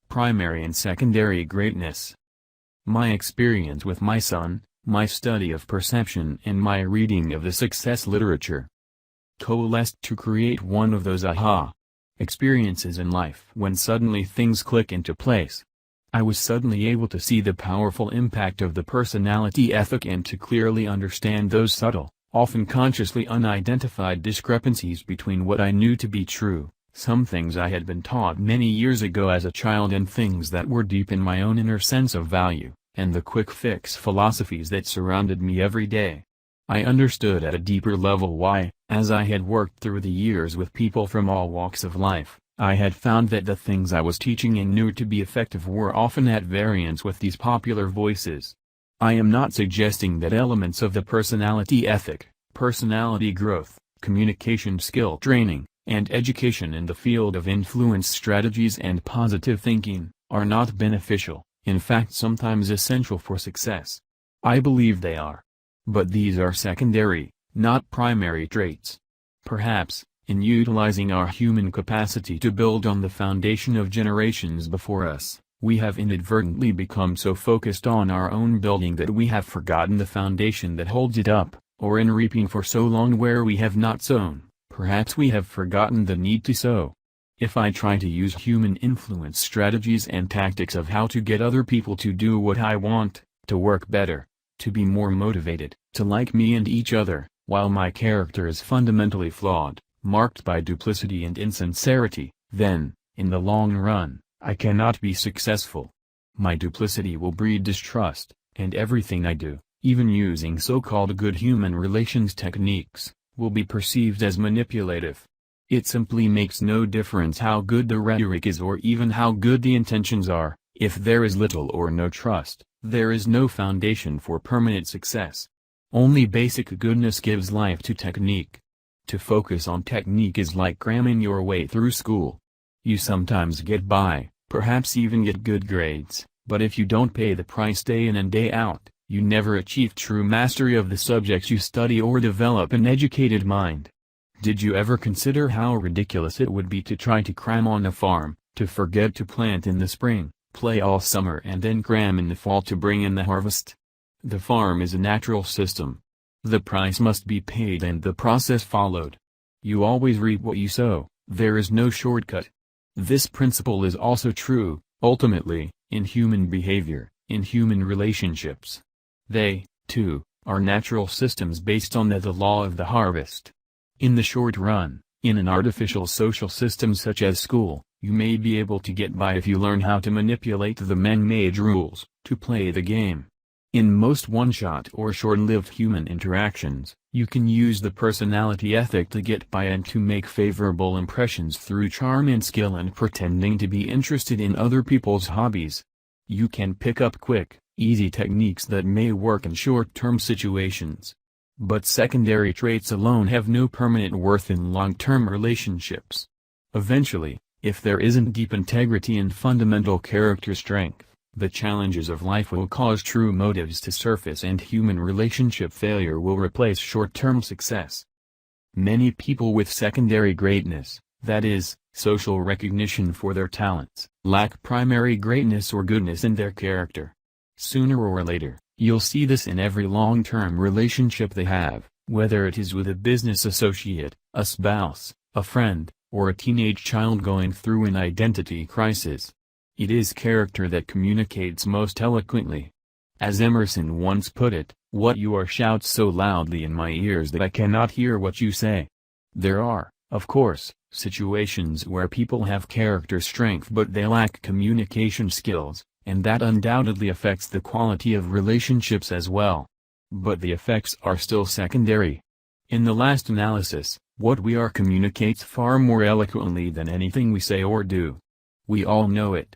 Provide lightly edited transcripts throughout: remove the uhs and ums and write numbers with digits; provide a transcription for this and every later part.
Primary and secondary greatness. My experience with my son, my study of perception and my reading of the success literature coalesced to create one of those aha experiences in life when suddenly things click into place. I was suddenly able to see the powerful impact of the personality ethic and to clearly understand those subtle, often consciously unidentified discrepancies between what I knew to be true, some things I had been taught many years ago as a child and things that were deep in my own inner sense of value, and the quick-fix philosophies that surrounded me every day. I understood at a deeper level why, as I had worked through the years with people from all walks of life, I had found that the things I was teaching and knew to be effective were often at variance with these popular voices. I am not suggesting that elements of the personality ethic, personality growth, communication skill training, and education in the field of influence strategies and positive thinking, are not beneficial, in fact sometimes essential for success. I believe they are. But these are secondary, not primary traits. Perhaps, in utilizing our human capacity to build on the foundation of generations before us, we have inadvertently become so focused on our own building that we have forgotten the foundation that holds it up, or in reaping for so long where we have not sown, perhaps we have forgotten the need to sow. If I try to use human influence strategies and tactics of how to get other people to do what I want, to work better, to be more motivated, to like me and each other, while my character is fundamentally flawed, marked by duplicity and insincerity, then, in the long run, I cannot be successful. My duplicity will breed distrust, and everything I do, even using so-called good human relations techniques, will be perceived as manipulative. It simply makes no difference how good the rhetoric is or even how good the intentions are, if there is little or no trust, there is no foundation for permanent success. Only basic goodness gives life to technique. To focus on technique is like cramming your way through school. You sometimes get by, perhaps even get good grades, but if you don't pay the price day in and day out, you never achieve true mastery of the subjects you study or develop an educated mind. Did you ever consider how ridiculous it would be to try to cram on a farm, to forget to plant in the spring, play all summer and then cram in the fall to bring in the harvest? The farm is a natural system. The price must be paid and the process followed. You always reap what you sow, there is no shortcut. This principle is also true, ultimately, in human behavior, in human relationships. They, too, are natural systems based on the law of the harvest. In the short run, in an artificial social system such as school, you may be able to get by if you learn how to manipulate the man-made rules, to play the game. In most one-shot or short-lived human interactions, you can use the personality ethic to get by and to make favorable impressions through charm and skill and pretending to be interested in other people's hobbies. You can pick up quick, easy techniques that may work in short-term situations. But secondary traits alone have no permanent worth in long-term relationships. Eventually, if there isn't deep integrity and fundamental character strength, the challenges of life will cause true motives to surface and human relationship failure will replace short-term success. Many people with secondary greatness, that is, social recognition for their talents, lack primary greatness or goodness in their character. Sooner or later, you'll see this in every long-term relationship they have, whether it is with a business associate, a spouse, a friend, or a teenage child going through an identity crisis. It is character that communicates most eloquently. As Emerson once put it, "What you are shouts so loudly in my ears that I cannot hear what you say." There are, of course, situations where people have character strength but they lack communication skills, and that undoubtedly affects the quality of relationships as well. But the effects are still secondary. In the last analysis, what we are communicates far more eloquently than anything we say or do. We all know it.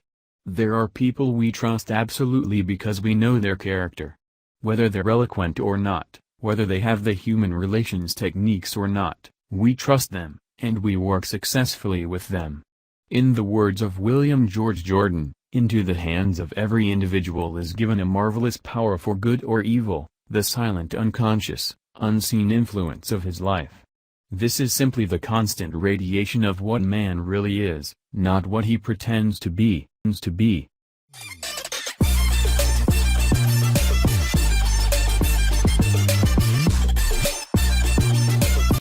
There are people we trust absolutely because we know their character. Whether they're eloquent or not, whether they have the human relations techniques or not, we trust them, and we work successfully with them. In the words of William George Jordan, "Into the hands of every individual is given a marvelous power for good or evil, the silent unconscious, unseen influence of his life." This is simply the constant radiation of what man really is, not what he pretends to be.